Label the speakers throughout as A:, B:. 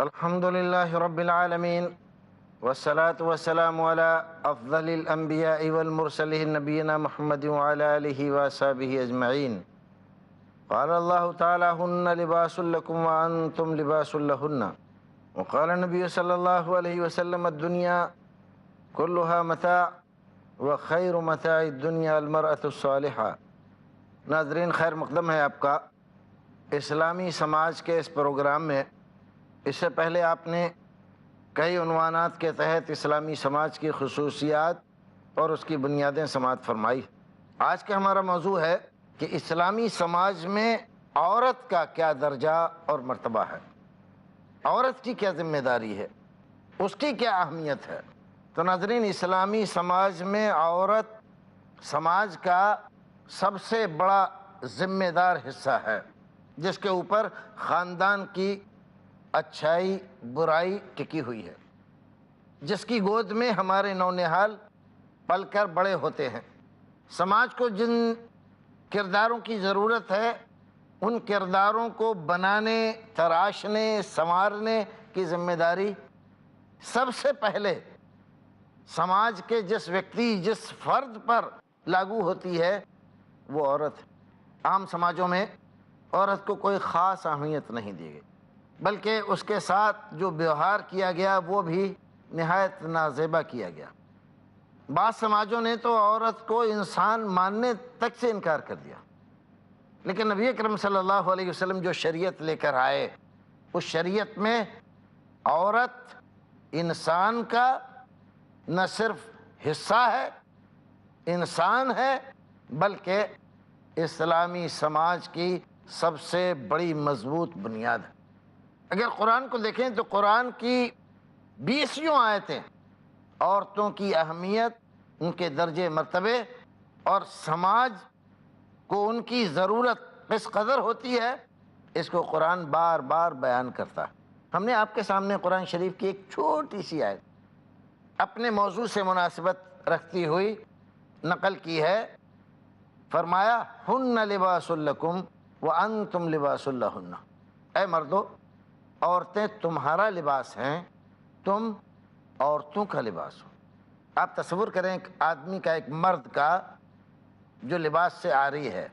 A: الحمد لله رب العالمين والصلاة والسلام على أفضل الأنبياء والمرسلين نبينا محمد وعلى آله وصحبه أجمعين. قال الله تعالى هن لباس لكم وأنتم لباس لهن. وقال النبي صلى الله عليه وسلم الدنيا كلها متاع وخير متاع الدنيا المرأة الصالحة. ناظرین، خیر مقدم ہے آپ کا اسلامی سماج کے اس پروگرام میں. اس سے پہلے آپ نے کئی عنوانات کے تحت اسلامی سماج کی خصوصیات اور اس کی بنیادیں سماعت فرمائی. آج کا ہمارا موضوع ہے کہ اسلامی سماج میں عورت کا کیا درجہ اور مرتبہ ہے، عورت کی کیا ذمہ داری ہے، اس کی کیا اہمیت ہے. تو ناظرین، اسلامی سماج میں عورت سماج کا سب سے بڑا ذمہ دار حصہ ہے، جس کے اوپر خاندان کی اچھائی برائی ٹکی ہوئی ہے، جس کی گود میں ہمارے نونہال پل کر بڑے ہوتے ہیں. سماج کو جن کرداروں کی ضرورت ہے، ان کرداروں کو بنانے، تراشنے، سنوارنے کی ذمہ داری سب سے پہلے سماج کے جس ویکتی، جس فرد پر لاگو ہوتی ہے وہ عورت ہے. عام سماجوں میں عورت کو کوئی خاص اہمیت نہیں دی گئی، بلکہ اس کے ساتھ جو ویوہار کیا گیا وہ بھی نہایت نازیبا کیا گیا. بعض سماجوں نے تو عورت کو انسان ماننے تک سے انکار کر دیا. لیکن نبی اکرم صلی اللہ علیہ وسلم جو شریعت لے کر آئے، اس شریعت میں عورت انسان کا نہ صرف حصہ ہے، انسان ہے، بلکہ اسلامی سماج کی سب سے بڑی مضبوط بنیاد ہے. اگر قرآن کو دیکھیں تو قرآن کی 20 آیتیں عورتوں کی اہمیت، ان کے درجے مرتبے اور سماج کو ان کی ضرورت کس قدر ہوتی ہے، اس کو قرآن بار بار بیان کرتا ہے. ہم نے آپ کے سامنے قرآن شریف کی ایک چھوٹی سی آیت اپنے موضوع سے مناسبت رکھتی ہوئی نقل کی ہے. فرمایا ہن لباس لکم وانتم لباس لہن. اے مردو، عورتیں تمہارا لباس ہیں، تم عورتوں کا لباس ہو. آپ تصور کریں ایک آدمی کا، ایک مرد کا جو لباس سے عاری ہے،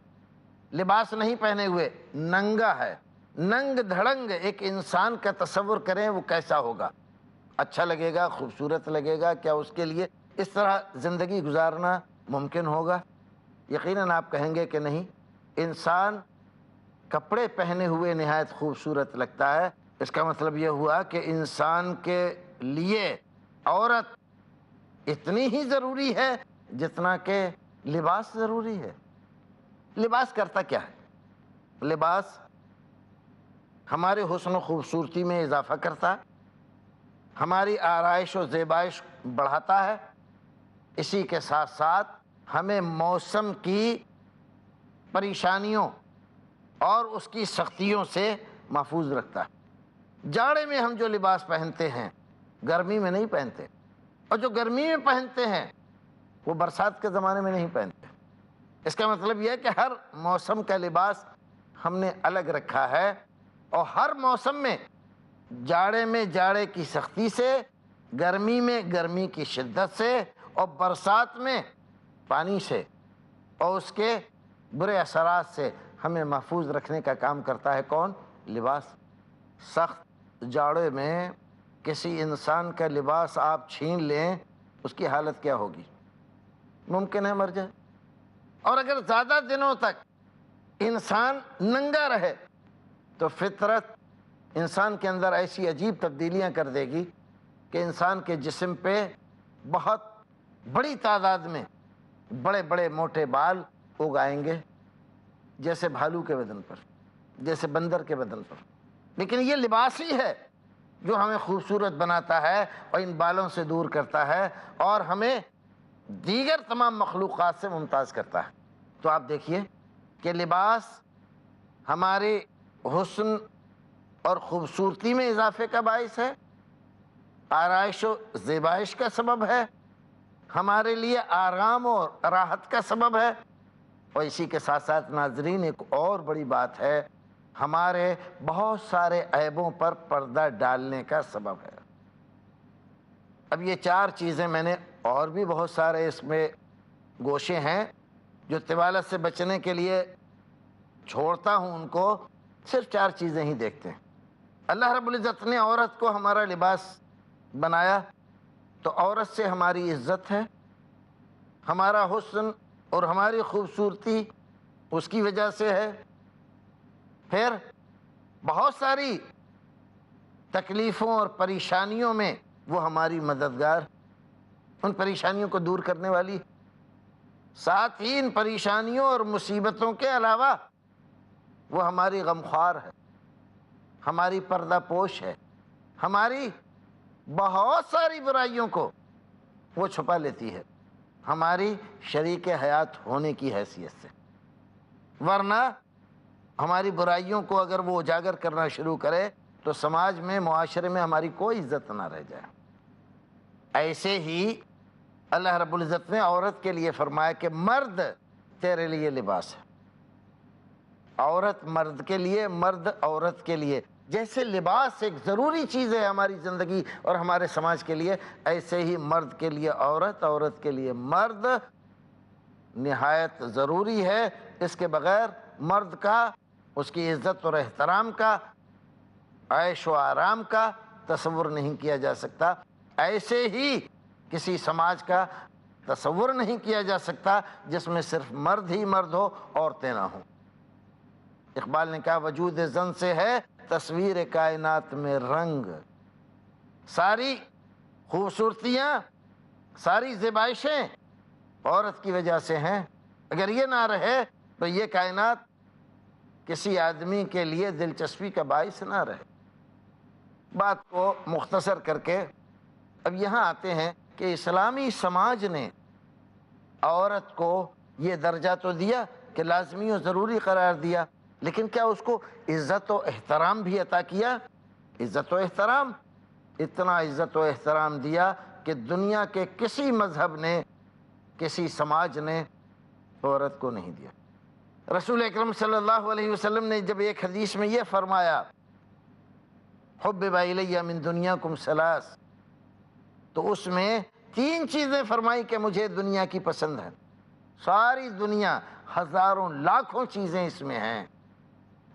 A: لباس نہیں پہنے ہوئے، ننگا ہے، ننگ دھڑنگ ایک انسان کا تصور کریں وہ کیسا ہوگا. اچھا لگے گا، خوبصورت لگے گا؟ کیا اس کے لیے اس طرح زندگی گزارنا ممکن ہوگا؟ یقیناً آپ کہیں گے کہ نہیں. انسان کپڑے پہنے ہوئے نہایت خوبصورت لگتا ہے. اس کا مطلب یہ ہوا کہ انسان کے لیے عورت اتنی ہی ضروری ہے جتنا کہ لباس ضروری ہے. لباس کرتا کیا ہے؟ لباس ہمارے حسن و خوبصورتی میں اضافہ کرتا ہے، ہماری آرائش و زیبائش بڑھاتا ہے. اسی کے ساتھ ساتھ ہمیں موسم کی پریشانیوں اور اس کی سختیوں سے محفوظ رکھتا ہے. جاڑے میں ہم جو لباس پہنتے ہیں گرمی میں نہیں پہنتے، اور جو گرمی میں پہنتے ہیں وہ برسات کے زمانے میں نہیں پہنتے. اس کا مطلب یہ ہے کہ ہر موسم کا لباس ہم نے الگ رکھا ہے، اور ہر موسم میں جاڑے میں جاڑے کی سختی سے، گرمی میں گرمی کی شدت سے، اور برسات میں پانی سے اور اس کے برے اثرات سے ہمیں محفوظ رکھنے کا کام کرتا ہے کون؟ لباس. سخت جاڑے میں کسی انسان کا لباس آپ چھین لیں، اس کی حالت کیا ہوگی؟ ممکن ہے مر جائے. اور اگر زیادہ دنوں تک انسان ننگا رہے تو فطرت انسان کے اندر ایسی عجیب تبدیلیاں کر دے گی کہ انسان کے جسم پہ بہت بڑی تعداد میں بڑے بڑے موٹے بال اگائیں گے، جیسے بھالو کے بدن پر، جیسے بندر کے بدن پر. لیکن یہ لباس ہی ہے جو ہمیں خوبصورت بناتا ہے اور ان بالوں سے دور کرتا ہے اور ہمیں دیگر تمام مخلوقات سے ممتاز کرتا ہے. تو آپ دیکھیے کہ لباس ہمارے حسن اور خوبصورتی میں اضافے کا باعث ہے، آرائش و زیبائش کا سبب ہے، ہمارے لیے آرام اور راحت کا سبب ہے. اور اسی کے ساتھ ساتھ ناظرین ایک اور بڑی بات ہے، ہمارے بہت سارے عیبوں پر پردہ ڈالنے کا سبب ہے۔ اب یہ 4 چیزیں میں نے، اور بھی بہت سارے اس میں گوشے ہیں جو طوالت سے بچنے کے لیے چھوڑتا ہوں، ان کو صرف 4 چیزیں ہی دیکھتے ہیں۔ اللہ رب العزت نے عورت کو ہمارا لباس بنایا، تو عورت سے ہماری عزت ہے، ہمارا حسن اور ہماری خوبصورتی اس کی وجہ سے ہے۔ پھر بہت ساری تکلیفوں اور پریشانیوں میں وہ ہماری مددگار، ان پریشانیوں کو دور کرنے والی، ساتھ ہی ان پریشانیوں اور مصیبتوں کے علاوہ وہ ہماری غمخوار ہے، ہماری پردہ پوش ہے، ہماری بہت ساری برائیوں کو وہ چھپا لیتی ہے، ہماری شریک حیات ہونے کی حیثیت سے۔ ورنہ ہماری برائیوں کو اگر وہ اجاگر کرنا شروع کرے تو سماج میں، معاشرے میں ہماری کوئی عزت نہ رہ جائے۔ ایسے ہی اللہ رب العزت نے عورت کے لیے فرمایا کہ مرد تیرے لیے لباس ہے، عورت مرد کے لیے، مرد عورت کے لیے۔ جیسے لباس ایک ضروری چیز ہے ہماری زندگی اور ہمارے سماج کے لیے، ایسے ہی مرد کے لیے عورت، عورت کے لیے مرد نہایت ضروری ہے۔ اس کے بغیر مرد کا، اس کی عزت اور احترام کا، عیش و آرام کا تصور نہیں کیا جا سکتا۔ ایسے ہی کسی سماج کا تصور نہیں کیا جا سکتا جس میں صرف مرد ہی مرد ہو، عورتیں نہ ہوں۔ اقبال نے کہا وجود زن سے ہے تصویر کائنات میں رنگ، ساری خوبصورتیاں، ساری زیبائشیں عورت کی وجہ سے ہیں۔ اگر یہ نہ رہے تو یہ کائنات کسی آدمی کے لیے دلچسپی کا باعث نہ رہے۔ بات کو مختصر کر کے اب یہاں آتے ہیں کہ اسلامی سماج نے عورت کو یہ درجہ تو دیا کہ لازمی و ضروری قرار دیا، لیکن کیا اس کو عزت و احترام بھی عطا کیا؟ عزت و احترام، اتنا عزت و احترام دیا کہ دنیا کے کسی مذہب نے، کسی سماج نے عورت کو نہیں دیا۔ رسول اکرم صلی اللہ علیہ وسلم نے جب ایک حدیث میں یہ فرمایا حبب الی من دنیاکم ثلاث، تو اس میں 3 چیزیں فرمائی کہ مجھے دنیا کی پسند ہے۔ ساری دنیا، ہزاروں لاکھوں چیزیں اس میں ہیں،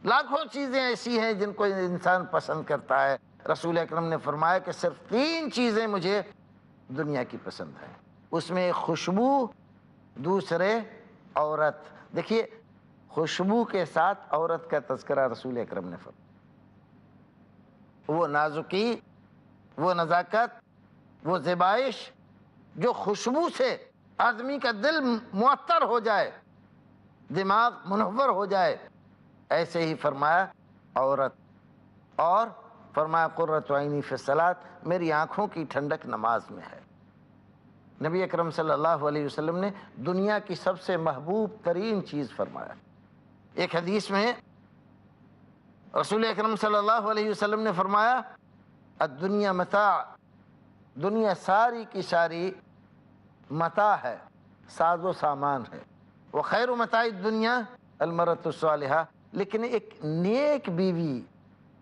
A: لاکھوں چیزیں ایسی ہیں جن کو انسان پسند کرتا ہے۔ رسول اکرم نے فرمایا کہ صرف 3 چیزیں مجھے دنیا کی پسند ہیں۔ اس میں ایک خوشبو، دوسرے عورت۔ دیکھیے خوشبو کے ساتھ عورت کا تذکرہ رسول اکرم نے فرمایا۔ وہ نازکی، وہ نزاکت، وہ زیبائش جو خوشبو سے آدمی کا دل معطر ہو جائے، دماغ منور ہو جائے، ایسے ہی فرمایا عورت۔ اور فرمایا قرۃ عینی فی الصلاۃ، میری آنکھوں کی ٹھنڈک نماز میں ہے۔ نبی اکرم صلی اللہ علیہ وسلم نے دنیا کی سب سے محبوب ترین چیز فرمایا۔ ایک حدیث میں رسول اکرم صلی اللہ علیہ وسلم نے فرمایا الدنیا متاع، دنیا ساری کی ساری متاع ہے، ساز و سامان ہے۔ وخیر متاع الدنیا المرأة الصالحہ، لیکن ایک نیک بیوی،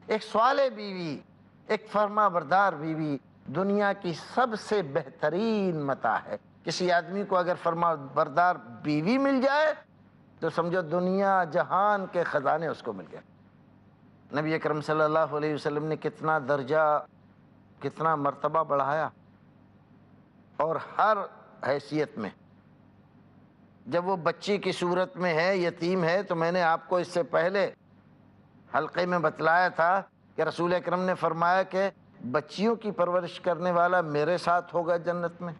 A: ایک صالح بیوی، ایک فرما بردار بیوی دنیا کی سب سے بہترین متاع ہے۔ کسی آدمی کو اگر فرما بردار بیوی مل جائے تو سمجھو دنیا جہان کے خزانے اس کو مل گئے۔ نبی اکرم صلی اللہ علیہ وسلم نے کتنا درجہ، کتنا مرتبہ بڑھایا، اور ہر حیثیت میں۔ جب وہ بچی کی صورت میں ہے، یتیم ہے، تو میں نے آپ کو اس سے پہلے حلقے میں بتلایا تھا کہ رسول اکرم نے فرمایا کہ بچیوں کی پرورش کرنے والا میرے ساتھ ہوگا جنت میں۔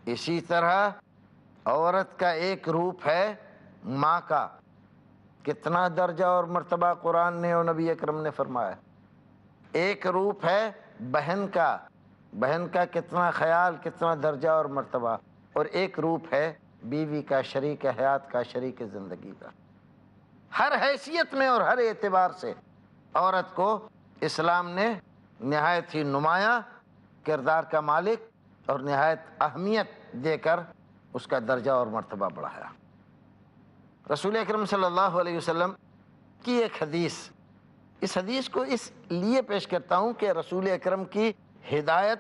A: اسی طرح عورت کا ایک روپ ہے ماں کا، کتنا درجہ اور مرتبہ قرآن نے اور نبی اکرم نے فرمایا۔ ایک روپ ہے بہن کا، بہن کا کتنا خیال، کتنا درجہ اور مرتبہ، اور ایک روپ ہے بیوی کا، شریک حیات کا، شریک زندگی کا۔ ہر حیثیت میں اور ہر اعتبار سے عورت کو اسلام نے نہایت ہی نمایاں کردار کا مالک اور نہایت اہمیت دے کر اس کا درجہ اور مرتبہ بڑھایا۔ رسول اکرم صلی اللہ علیہ وسلم کی ایک حدیث، اس حدیث کو اس لیے پیش کرتا ہوں کہ رسول اکرم کی ہدایت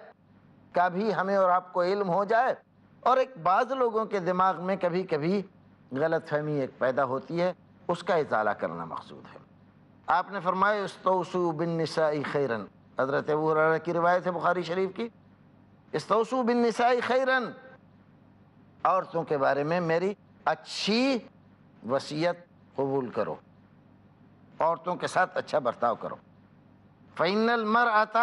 A: کا بھی ہمیں اور آپ کو علم ہو جائے، اور ایک بعض لوگوں کے دماغ میں کبھی کبھی غلط فہمی ایک پیدا ہوتی ہے، اس کا ازالہ کرنا مقصود ہے۔ آپ نے فرمایا استوصوا بالنساء خیرا، حضرت ابو ہریرہ کی روایت ہے بخاری شریف کی، استوصوا بالنساء خیرا، عورتوں کے بارے میں میری اچھی وصیت قبول کرو، عورتوں کے ساتھ اچھا برتاؤ کرو۔ فإن المرأة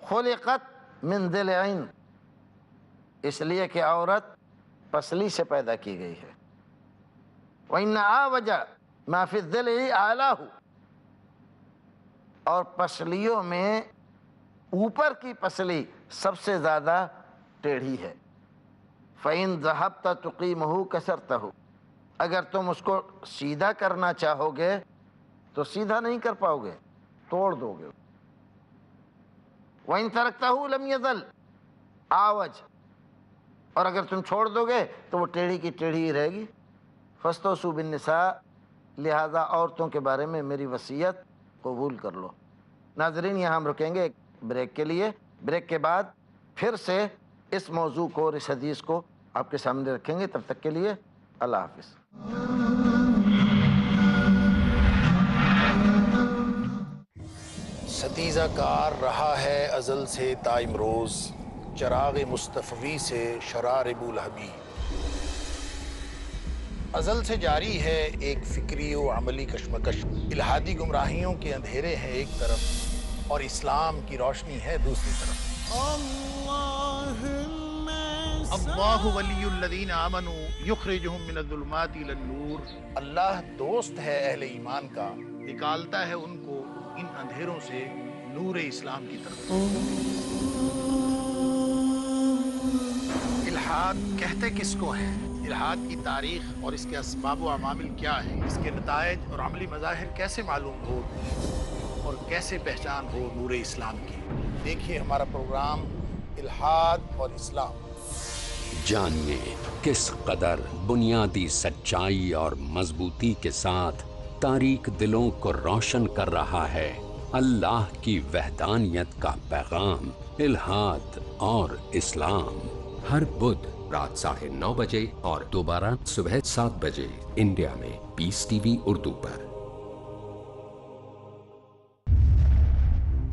A: خلقت من ضلع، اس لیے کہ عورت پسلی سے پیدا کی گئی ہے۔ وإن أعوج ما في الضلع أعلاه، اور پسلیوں میں اوپر کی پسلی سب سے زیادہ ٹیڑھی ہے۔ فإن ذهبت تقيمه كسرته، اگر تم اس کو سیدھا کرنا چاہو گے تو سیدھا نہیں کر پاؤ گے، توڑ دو گے۔ وإن تركته لم يزل أعوج، اور اگر تم چھوڑ دو گے تو وہ ٹیڑھی کی ٹیڑھی ہی رہے گی۔ فاستوصوا بالنساء، لہذا عورتوں کے بارے میں میری وصیت قبول کر لو۔ ناظرین، یہاں ہم رکیں گے ایک بریک کے لیے، بریک کے بعد پھر سے اس موضوع کو اور اس حدیث کو آپ کے سامنے رکھیں گے۔ تب تک کے لیے اللہ حافظ۔
B: ستیزہ کار رہا ہے ازل سے تا امروز، چراغ مصطفی سے شرار بولہبی۔ ازل سے جاری ہے ایک فکری و عملی کشمکش، الہادی گمراہیوں کے اندھیرے ہیں ایک طرف اور اسلام کی روشنی ہے دوسری طرف۔ اللہ ولی الذین آمنوا یخرجہم من الظلمات الی النور، اللہ دوست ہے اہل ایمان کا، نکالتا ہے ان کو ان اندھیروں سے نور اسلام کی طرف۔ الحاد کہتے کس کو ہے؟ الحاد کی تاریخ اور اس کے اسباب و عوامل کیا ہیں، اس کے نتائج اور عملی مظاہر کیسے معلوم ہو اور کیسے پہچان ہو نور اسلام کی؟ دیکھیے ہمارا پروگرام الحاد اور اسلام۔
C: جانیے کس قدر بنیادی سچائی اور مضبوطی کے ساتھ تاریک دلوں کو روشن کر رہا ہے اللہ کی وحدانیت کا پیغام، الحاد اور اسلام، ہر بدھ رات 9:30 بجے اور دوبارہ صبح 7 بجے انڈیا میں پیس ٹی وی اردو پر۔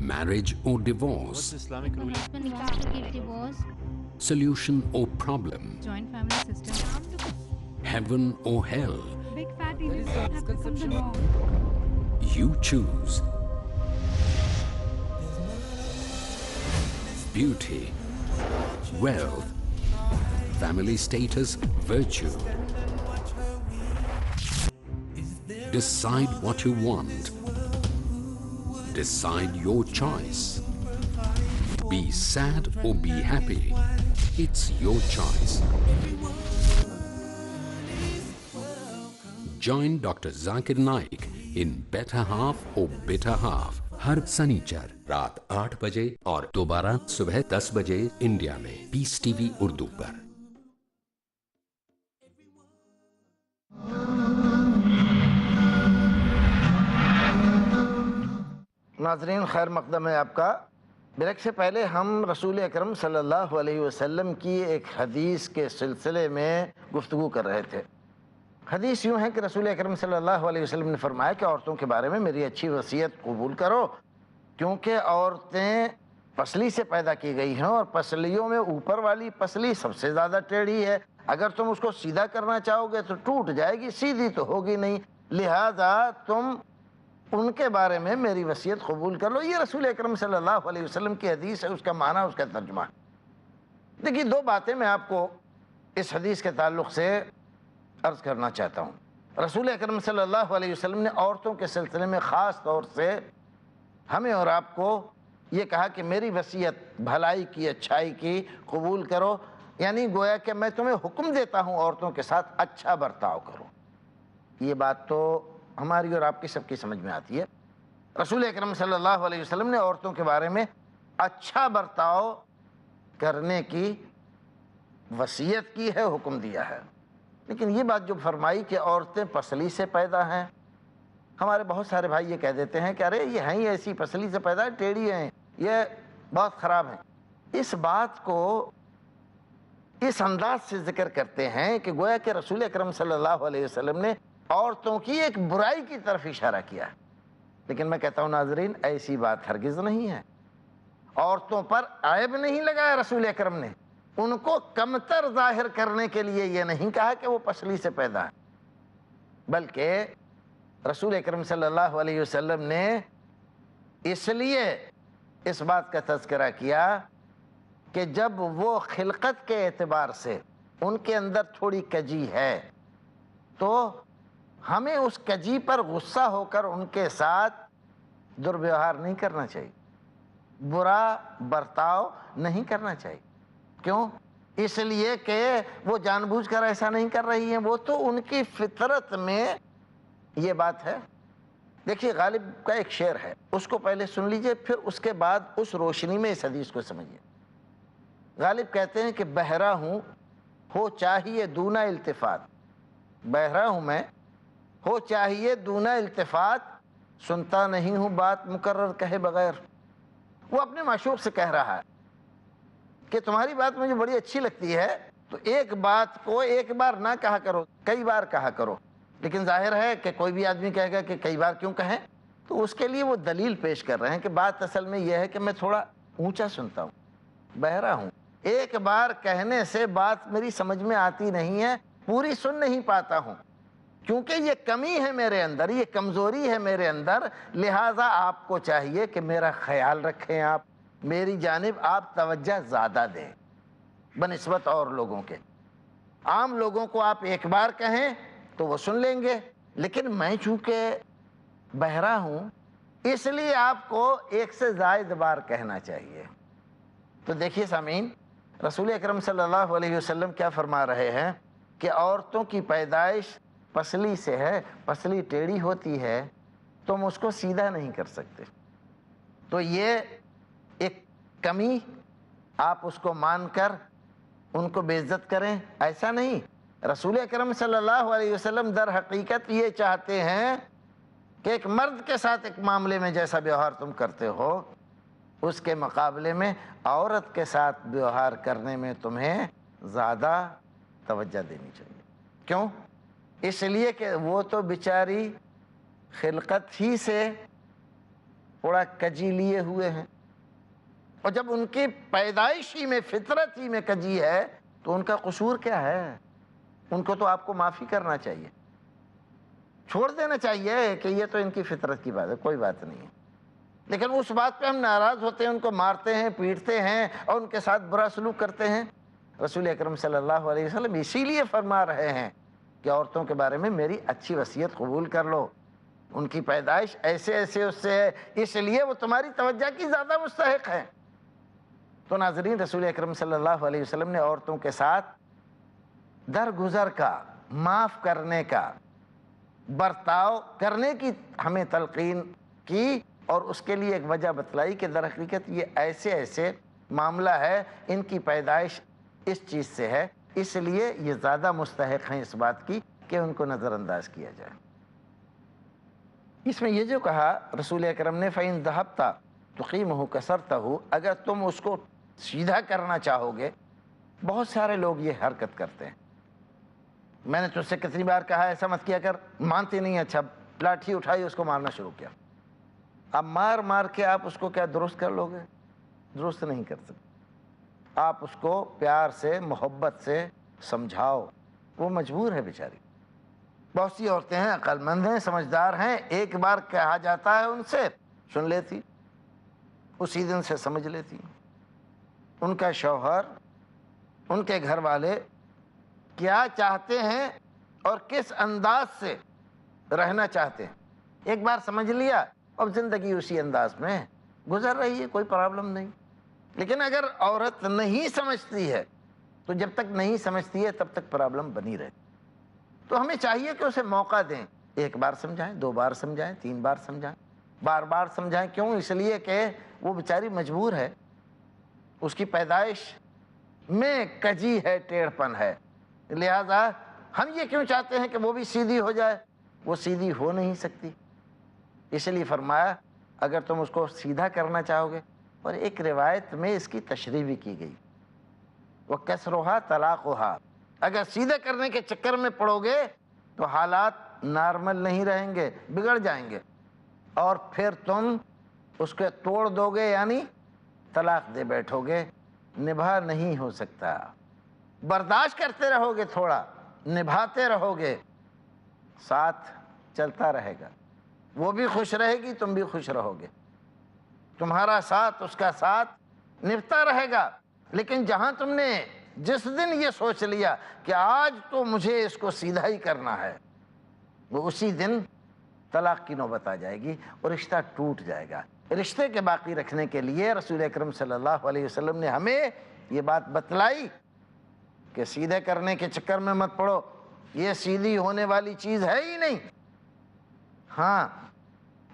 C: Marriage or divorce?
D: What's Islamic ruling?
E: Divorce,
C: Solution or problem?
E: joint family system.
C: Heaven or hell?
E: Big fat events have become the norm.
C: You choose. Beauty, wealth, family status, virtue. Decide what you want. Decide your choice. Be sad or be happy. It's your choice. Join Dr. Zakir Naik in Better Half or Bitter Half ہر سنیچر رات 8 بجے اور دوبارہ صبح 10 بجے India میں Peace TV Urdu پر۔
A: ناظرین، خیر مقدم ہے آپ کا۔ بریک سے پہلے ہم رسول اکرم صلی اللہ علیہ وسلم کی ایک حدیث کے سلسلے میں گفتگو کر رہے تھے۔ حدیث یوں ہے کہ رسول اکرم صلی اللہ علیہ وسلم نے فرمایا کہ عورتوں کے بارے میں میری اچھی وصیت قبول کرو، کیونکہ عورتیں پسلی سے پیدا کی گئی ہیں اور پسلیوں میں اوپر والی پسلی سب سے زیادہ ٹیڑھی ہے، اگر تم اس کو سیدھا کرنا چاہو گے تو ٹوٹ جائے گی، سیدھی تو ہوگی نہیں، لہذا تم ان کے بارے میں میری وصیت قبول کر لو۔ یہ رسول اکرم صلی اللہ علیہ وسلم کی حدیث ہے، اس کا معنی، اس کا ترجمہ ہے۔ دیکھیے، دو باتیں میں آپ کو اس حدیث کے تعلق سے عرض کرنا چاہتا ہوں۔ رسول اکرم صلی اللہ علیہ وسلم نے عورتوں کے سلسلے میں خاص طور سے ہمیں اور آپ کو یہ کہا کہ میری وصیت بھلائی کی، اچھائی کی قبول کرو، یعنی گویا کہ میں تمہیں حکم دیتا ہوں عورتوں کے ساتھ اچھا برتاؤ کرو۔ یہ بات تو ہماری اور آپ کی سب کی سمجھ میں آتی ہے۔ رسول اکرم صلی اللہ علیہ وسلم نے عورتوں کے بارے میں اچھا برتاؤ کرنے کی وصیت کی ہے، حکم دیا ہے، لیکن یہ بات جو فرمائی کہ عورتیں پسلی سے پیدا ہیں ہمارے بہت سارے بھائی یہ کہہ دیتے ہیں کہ ارے یہ ہیں ہی ایسی پسلی سے پیدا ٹیڑھی ہیں، یہ بہت خراب ہیں۔ اس بات کو اس انداز سے ذکر کرتے ہیں کہ گویا کہ رسول اکرم صلی اللہ علیہ وسلم نے عورتوں کی ایک برائی کی طرف اشارہ کیا ہے۔ لیکن میں کہتا ہوں ناظرین، ایسی بات ہرگز نہیں ہے۔ عورتوں پر عیب نہیں لگایا رسول اکرم نے، ان کو کمتر ظاہر کرنے کے لیے یہ نہیں کہا کہ وہ پسلی سے پیدا ہے، بلکہ رسول اکرم صلی اللہ علیہ وسلم نے اس لیے اس بات کا تذکرہ کیا کہ جب وہ خلقت کے اعتبار سے ان کے اندر تھوڑی کجی ہے تو ہمیں اس کجی پر غصہ ہو کر ان کے ساتھ دربیوہار نہیں کرنا چاہیے، برا برتاؤ نہیں کرنا چاہیے۔ کیوں؟ اس لیے کہ وہ جان بوجھ کر ایسا نہیں کر رہی ہیں، وہ تو ان کی فطرت میں یہ بات ہے۔ دیکھیے غالب کا ایک شعر ہے، اس کو پہلے سن لیجئے، پھر اس کے بعد اس روشنی میں اس حدیث کو سمجھیے۔ غالب کہتے ہیں کہ بہرا ہوں ہو چاہیے دونا التفات، بہرا ہوں میں ہو چاہیے دونا التفات، سنتا نہیں ہوں بات مقرر کہے بغیر۔ وہ اپنے معشوق سے کہہ رہا ہے کہ تمہاری بات مجھے بڑی اچھی لگتی ہے، تو ایک بات کو ایک بار نہ کہا کرو، کئی بار کہا کرو۔ لیکن ظاہر ہے کہ کوئی بھی آدمی کہے گا کہ کئی بار کیوں کہیں، تو اس کے لیے وہ دلیل پیش کر رہے ہیں کہ بات اصل میں یہ ہے کہ میں تھوڑا اونچا سنتا ہوں، بہرا ہوں، ایک بار کہنے سے بات میری سمجھ میں آتی نہیں ہے، پوری سن نہیں پاتا ہوں، کیونکہ یہ کمی ہے میرے اندر، یہ کمزوری ہے میرے اندر، لہٰذا آپ کو چاہیے کہ میرا خیال رکھیں، آپ میری جانب آپ توجہ زیادہ دیں بنسبت اور لوگوں کے۔ عام لوگوں کو آپ ایک بار کہیں تو وہ سن لیں گے، لیکن میں چونکہ بہرا ہوں اس لیے آپ کو ایک سے زائد بار کہنا چاہیے۔ تو دیکھیے سامعین، رسول اکرم صلی اللہ علیہ وسلم کیا فرما رہے ہیں کہ عورتوں کی پیدائش پسلی سے ہے، پسلی ٹیڑھی ہوتی ہے، تم اس کو سیدھا نہیں کر سکتے۔ تو یہ ایک کمی، آپ اس کو مان کر ان کو بے عزت کریں، ایسا نہیں۔ رسول اکرم صلی اللہ علیہ وسلم در حقیقت یہ چاہتے ہیں کہ ایک مرد کے ساتھ ایک معاملے میں جیسا بیوہار تم کرتے ہو، اس کے مقابلے میں عورت کے ساتھ بیوہار کرنے میں تمہیں زیادہ توجہ دینی چاہیے۔ کیوں؟ اس لیے کہ وہ تو بیچاری خلقت ہی سے تھوڑا کجی لیے ہوئے ہیں، اور جب ان کی پیدائش ہی میں، فطرت ہی میں کجی ہے تو ان کا قصور کیا ہے؟ ان کو تو آپ کو معافی کرنا چاہیے، چھوڑ دینا چاہیے کہ یہ تو ان کی فطرت کی بات ہے، کوئی بات نہیں ہے۔ لیکن اس بات پہ ہم ناراض ہوتے ہیں، ان کو مارتے ہیں، پیٹتے ہیں اور ان کے ساتھ برا سلوک کرتے ہیں۔ رسول اکرم صلی اللہ علیہ وسلم اسی لیے فرما رہے ہیں کہ عورتوں کے بارے میں میری اچھی وصیت قبول کر لو، ان کی پیدائش ایسے ایسے اس سے ہے، اس لیے وہ تمہاری توجہ کی زیادہ مستحق ہے۔ تو ناظرین، رسول اکرم صلی اللہ علیہ وسلم نے عورتوں کے ساتھ درگزر کا، معاف کرنے کا، برتاؤ کرنے کی ہمیں تلقین کی، اور اس کے لیے ایک وجہ بتلائی کہ در حقیقت یہ ایسے ایسے معاملہ ہے، ان کی پیدائش اس چیز سے ہے، اس لیے یہ زیادہ مستحق ہیں اس بات کی کہ ان کو نظر انداز کیا جائے۔ اس میں یہ جو کہا رسول اکرم نے فَإِن ذَهَبْتَ تُقِيمُهُ كَسَرْتَهُ، اگر تم اس کو سیدھا کرنا چاہو گے، بہت سارے لوگ یہ حرکت کرتے ہیں۔ میں نے تجھ سے کتنی بار کہا ایسا مت کیا کر، مانتے نہیں، اچھا لاٹھی اٹھائی اس کو مارنا شروع کیا۔ اب مار مار کے آپ اس کو کیا درست کر لو گے؟ درست نہیں کر سکتے۔ آپ اس کو پیار سے، محبت سے سمجھاؤ، وہ مجبور ہے بیچاری۔ بہت سی عورتیں ہیں، عقل مند ہیں، سمجھدار ہیں، ایک بار کہا جاتا ہے ان سے سن لیتی، اسی دن سے سمجھ لیتی۔ ان کا شوہر، ان کے گھر والے کیا چاہتے ہیں اور کس انداز سے رہنا چاہتے ہیں، ایک بار سمجھ لیا، اب زندگی اسی انداز میں گزر رہی ہے، کوئی پرابلم نہیں۔ لیکن اگر عورت نہیں سمجھتی ہے تو جب تک نہیں سمجھتی ہے تب تک پرابلم بنی رہتی۔ تو ہمیں چاہیے کہ اسے موقع دیں، ایک بار سمجھائیں، دو بار سمجھائیں، تین بار سمجھائیں، بار بار سمجھائیں۔ کیوں؟ اس لیے کہ وہ بیچاری مجبور ہے، اس کی پیدائش میں کجی ہے، ٹیڑھ پن ہے، لہذا ہم یہ کیوں چاہتے ہیں کہ وہ بھی سیدھی ہو جائے؟ وہ سیدھی ہو نہیں سکتی، اس لیے فرمایا اگر تم اس کو سیدھا کرنا چاہو گے، اور ایک روایت میں اس کی تشریح بھی کی گئی، وَكَسْرُهَا طَلَاقُهَا، اگر سیدھا کرنے کے چکر میں پڑو گے تو حالات نارمل نہیں رہیں گے، بگڑ جائیں گے، اور پھر تم اس کے توڑ دو گے، یعنی طلاق دے بیٹھو گے، نبھا نہیں ہو سکتا۔ برداشت کرتے رہو گے، تھوڑا نبھاتے رہو گے، ساتھ چلتا رہے گا، وہ بھی خوش رہے گی، تم بھی خوش رہو گے، تمہارا ساتھ اس کا ساتھ نبھتا رہے گا۔ لیکن جہاں تم نے جس دن یہ سوچ لیا کہ آج تو مجھے اس کو سیدھا ہی کرنا ہے، وہ اسی دن طلاق کی نوبت آ جائے گی اور رشتہ ٹوٹ جائے گا۔ رشتے کے باقی رکھنے کے لیے رسول اکرم صلی اللہ علیہ وسلم نے ہمیں یہ بات بتلائی کہ سیدھے کرنے کے چکر میں مت پڑو، یہ سیدھی ہونے والی چیز ہے ہی نہیں۔ ہاں،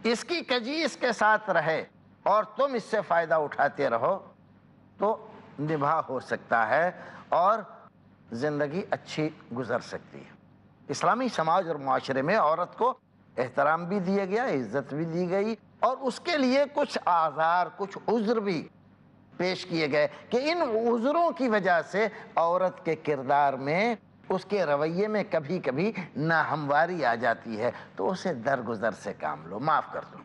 A: اس کی کجی اس کے ساتھ رہے اور تم اس سے فائدہ اٹھاتے رہو تو نبھا ہو سکتا ہے اور زندگی اچھی گزر سکتی ہے۔ اسلامی سماج اور معاشرے میں عورت کو احترام بھی دیا گیا، عزت بھی دی گئی، اور اس کے لیے کچھ اعذار، کچھ عذر بھی پیش کیے گئے کہ ان عذروں کی وجہ سے عورت کے کردار میں، اس کے رویے میں کبھی کبھی ناہمواری آ جاتی ہے، تو اسے درگزر سے کام لو، معاف کر دو۔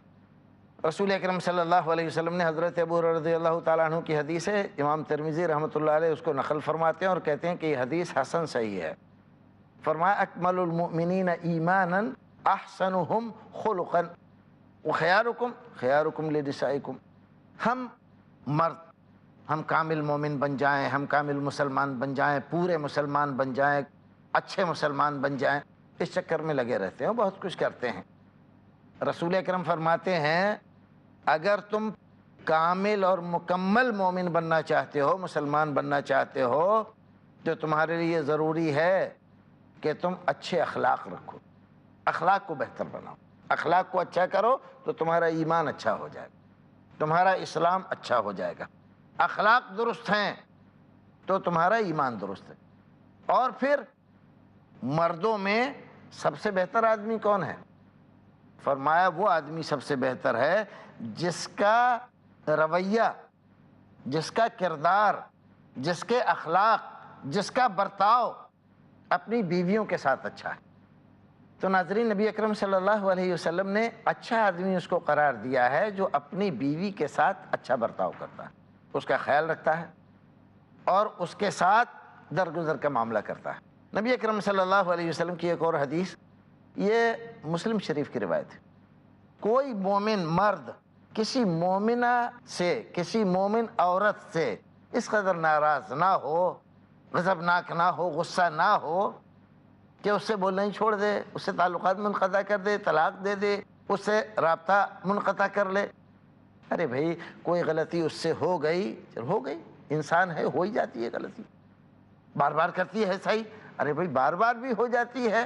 A: رسول اکرم صلی اللہ علیہ وسلم نے حضرت ابو ہریرہ رضی اللہ تعالیٰ عنہ کی حدیث ہے، امام ترمذی رحمۃ اللہ علیہ اس کو نقل فرماتے ہیں اور کہتے ہیں کہ یہ حدیث حسن صحیح ہے۔ فرمایا اکمل المؤمنین ایمانا احسنهم خلقا وخیارکم خیارکم لنسائکم، ہم مرد، ہم کامل مومن بن جائیں، ہم کامل مسلمان بن جائیں، پورے مسلمان بن جائیں، اچھے مسلمان بن جائیں، اس چکر میں لگے رہتے ہیں، بہت کچھ کرتے ہیں۔ رسول اکرم فرماتے ہیں اگر تم کامل اور مکمل مومن بننا چاہتے ہو، مسلمان بننا چاہتے ہو، تو تمہارے لیے ضروری ہے کہ تم اچھے اخلاق رکھو، اخلاق کو بہتر بناؤ، اخلاق کو اچھا کرو تو تمہارا ایمان اچھا ہو جائے گا، تمہارا اسلام اچھا ہو جائے گا۔ اخلاق درست ہیں تو تمہارا ایمان درست ہے۔ اور پھر مردوں میں سب سے بہتر آدمی کون ہے؟ فرمایا وہ آدمی سب سے بہتر ہے جس کا رویہ، جس کا کردار، جس کے اخلاق، جس کا برتاؤ اپنی بیویوں کے ساتھ اچھا ہے۔ تو ناظرین، نبی اکرم صلی اللہ علیہ وسلم نے اچھا آدمی اس کو قرار دیا ہے جو اپنی بیوی کے ساتھ اچھا برتاؤ کرتا ہے، اس کا خیال رکھتا ہے اور اس کے ساتھ درگزر کا معاملہ کرتا ہے۔ نبی اکرم صلی اللہ علیہ وسلم کی ایک اور حدیث، یہ مسلم شریف کی روایت ہے، کوئی مومن مرد کسی مومنہ سے، کسی مومن عورت سے اس قدر ناراض نہ ہو، غضبناک نہ ہو، غصہ نہ ہو کہ اس سے بولنا ہی چھوڑ دے، اس سے تعلقات منقطع کر دے، طلاق دے دے، اس سے رابطہ منقطع کر لے۔ ارے بھائی، کوئی غلطی اس سے ہو گئی، چل ہو گئی، انسان ہے، ہو ہی جاتی ہے غلطی، بار بار کرتی ہے صحیح، ارے بھائی بار بار بھی ہو جاتی ہے،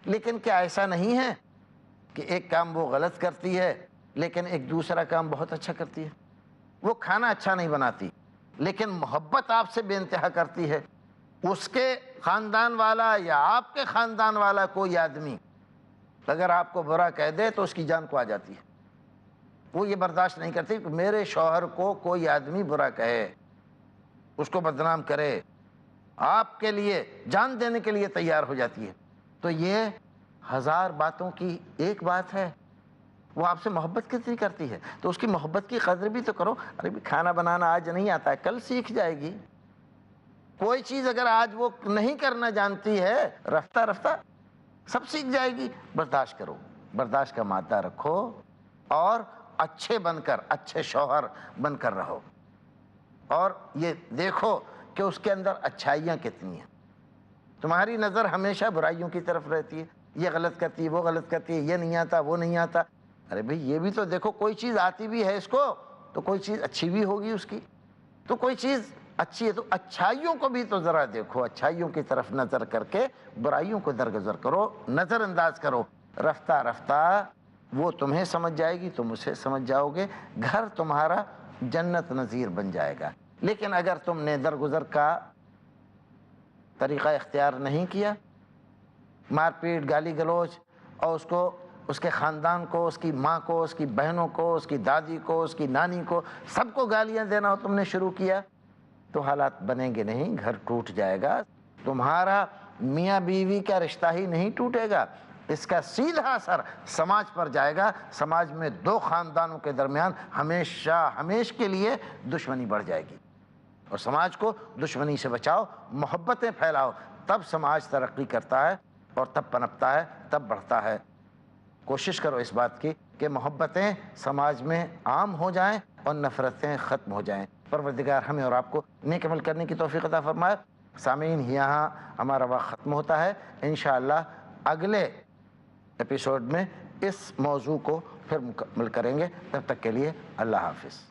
A: لیکن کیا ایسا نہیں ہے کہ ایک کام وہ غلط کرتی ہے لیکن ایک دوسرا کام بہت اچھا کرتی ہے؟ وہ کھانا اچھا نہیں بناتی لیکن محبت آپ سے بے انتہا کرتی ہے۔ اس کے خاندان والا یا آپ کے خاندان والا کوئی آدمی اگر آپ کو برا کہہ دے تو اس کی جان کو آ جاتی ہے، وہ یہ برداشت نہیں کرتی کہ میرے شوہر کو کوئی آدمی برا کہے، اس کو بدنام کرے، آپ کے لیے جان دینے کے لیے تیار ہو جاتی ہے۔ تو یہ ہزار باتوں کی ایک بات ہے، وہ آپ سے محبت کتنی کرتی ہے، تو اس کی محبت کی قدر بھی تو کرو۔ ارے بھی کھانا بنانا آج نہیں آتا ہے، کل سیکھ جائے گی۔ کوئی چیز اگر آج وہ نہیں کرنا جانتی ہے، رفتہ رفتہ سب سیکھ جائے گی۔ برداشت کرو، برداشت کا مادہ رکھو اور اچھے بن کر، اچھے شوہر بن کر رہو، اور یہ دیکھو کہ اس کے اندر اچھائیاں کتنی ہیں۔ تمہاری نظر ہمیشہ برائیوں کی طرف رہتی ہے، یہ غلط کرتی ہے، وہ غلط کرتی ہے، یہ نہیں آتا، وہ نہیں آتا۔ ارے بھئی یہ بھی تو دیکھو، کوئی چیز آتی بھی ہے اس کو تو کوئی چیز اچھی بھی ہوگی اس کی، تو کوئی چیز اچھی ہے تو اچھائیوں کو بھی تو ذرا دیکھو، اچھائیوں کی طرف نظر کر کے برائیوں کو درگزر کرو، نظر انداز کرو۔ رفتہ رفتہ وہ تمہیں سمجھ جائے گی، تم اسے سمجھ جاؤ گے، گھر تمہارا جنت نظیر بن جائے گا۔ لیکن اگر تم نے درگزر کا طریقہ اختیار نہیں کیا، مار پیٹ، گالی گلوچ اور اس کو اس کے خاندان کو، اس کی ماں کو، اس کی بہنوں کو، اس کی دادی کو، اس کی نانی کو، سب کو گالیاں دینا ہو تم نے شروع کیا تو حالات بنیں گے نہیں، گھر ٹوٹ جائے گا. تمہارا میاں بیوی کا رشتہ ہی نہیں ٹوٹے گا، اس کا سیدھا اثر سماج پر جائے گا. سماج میں دو خاندانوں کے درمیان ہمیشہ کے لیے دشمنی بڑھ جائے گی. اور سماج کو دشمنی سے بچاؤ، محبتیں پھیلاؤ، تب سماج ترقی کرتا ہے اور تب پنپتا ہے، تب بڑھتا ہے. کوشش کرو اس بات کی کہ محبتیں سماج میں عام ہو جائیں اور نفرتیں ختم ہو جائیں. پروردگار ہمیں اور آپ کو نیک عمل کرنے کی توفیق عطا فرمائے. سامعین، یہاں ہمارا وقت ختم ہوتا ہے. انشاءاللہ اگلے ایپیسوڈ میں اس موضوع کو پھر مکمل کریں گے. تب تک کے لیے اللہ حافظ.